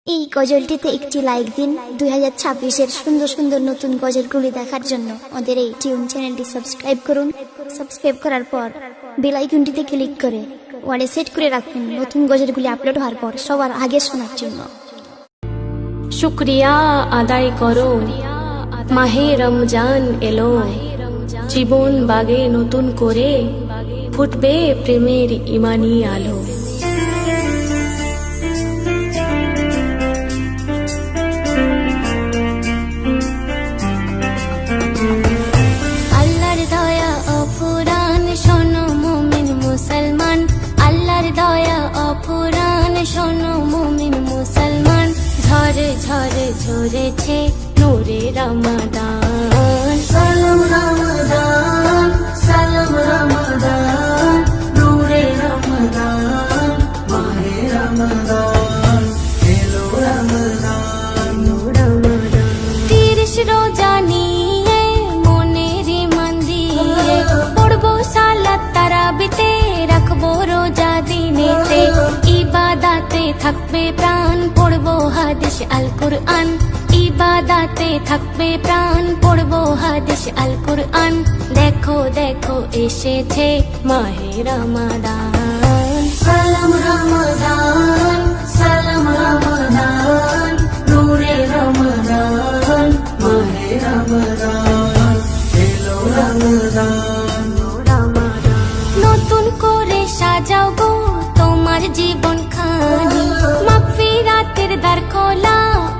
এই গজলটিতে একটি লাইক দিন। 2026-এর সুন্দর সুন্দর নতুন গজলগুলি দেখার জন্য আমাদের এই টিউন চ্যানেলটি সাবস্ক্রাইব করুন। সাবস্ক্রাইব করার পর বেল আইকনটিতে ক্লিক করে ওয়ালে সেট করে রাখুন নতুন গজলগুলি আপলোড হওয়ার পর সবার আগে শোনার জন্য। শুকরিয়া আদায় করো, মাহে রমজান এলো, জীবন বাগে নতুন করে ফুটবে প্রেমের ইমানি আলো। আল্লাহর দয়া অফুরান শোনো মুমিন মুসলমান, আল্লাহর দয়া অফুরান শোনো মুমিন মুসলমান। ঝরে ঝরে ঝরেছে নূরে রমাদান, সালাম রমাদান, সালাম রমাদান, নূরে রমাদান, মাহে রমাদান, এলো রমাদান, রমাদান। 30 রোজা নিয়ে মনের মান দিয়ে পড়বো সালাত তারাবিতে, রাখবো রোজা দিনেতে, ইবাদাতে থাকবে প্রাণ, পড়বো হাদিস আল কুরআন, ইবাদাতে থাকবে প্রাণ, পড়বো হাদিস আল কুরআন। দেখো দেখো এসেছে মাহে রমাদান, সালাম রমাদান, সালাম রমাদান, নূরে রমাদান, মাহে রমাদান, এলো রমাদান, রমাদান। নতুন করে সাজাও গো তোমার জীবন খানি, মাগফিরাতের দ্বার খোলা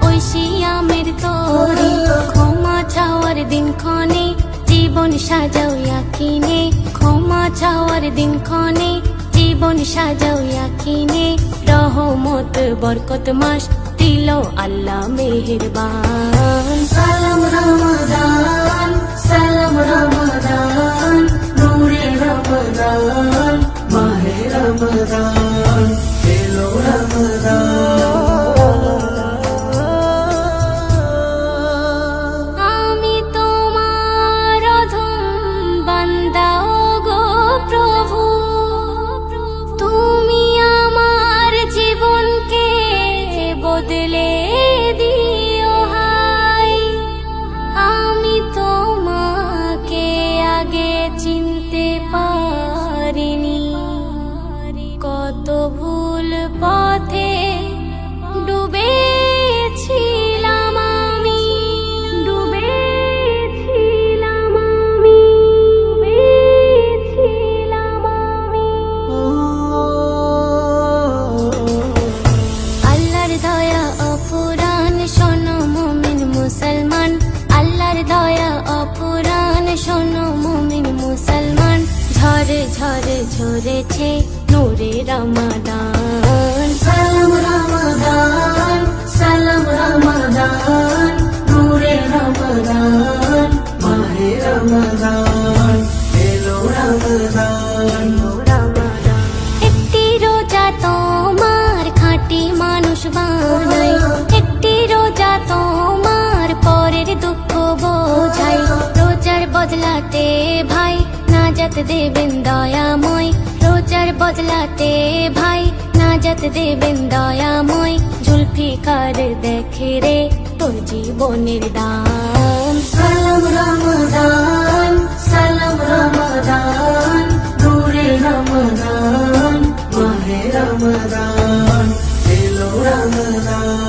ওই শিয়ামের তরি, ক্ষমা চাওয়ার দিন ক্ষণে জীবন সাজাও ইয়াকিনে, ক্ষমা চাওয়ার দিন ক্ষণে জীবন সাজাও ইয়াকিনে। রহমত বরকত মাস দিল আল্লাহ মেহেরবান, সালাম রমাদান, সালাম রমাদান, নূরে রমাদান, মাহে রমাদান, এলো রমাদান। আমি তোমার অধম বান্দা গো প্রভু, তুমি আমার জীবনকে বদলে দিও হাই। আমি তোমাকে আগে চিনতে পারিনি, কত ভুল পথে ডুবেছিলাম আমি, ডুবেছিলাম আমি, ডুবেছিলাম আমি। আল্লাহর দয়া অফুরান শোনো মুমিন মুসলমান, আল্লাহর দয়া অফুরান শোনো মুমিন মুসলমান। ঝরে ঝরে ঝরেছে নূরে রমাদান, সালাম রমাদান, সালাম রমাদান, নূরে রমাদান, মাহে রমাদান, এলো রমাদান, রমাদান। একটি রোজা তোমার খাঁটি মানুষ বানাই, একটি রোজা তোমার পরের দুঃখ বোঝাই। রোজার বদলাতে ভাই নাজাত দেবেন দয়াময়, রোজার বদলাতে ভাই নাজাত দেবেন দয়াময়। জুলফিকার দেখে রে তোর জীবনের দান, সালাম রমাদান, সালাম রমাদান, নূরে রমাদান, মাহে রমাদান, এলো রমাদান।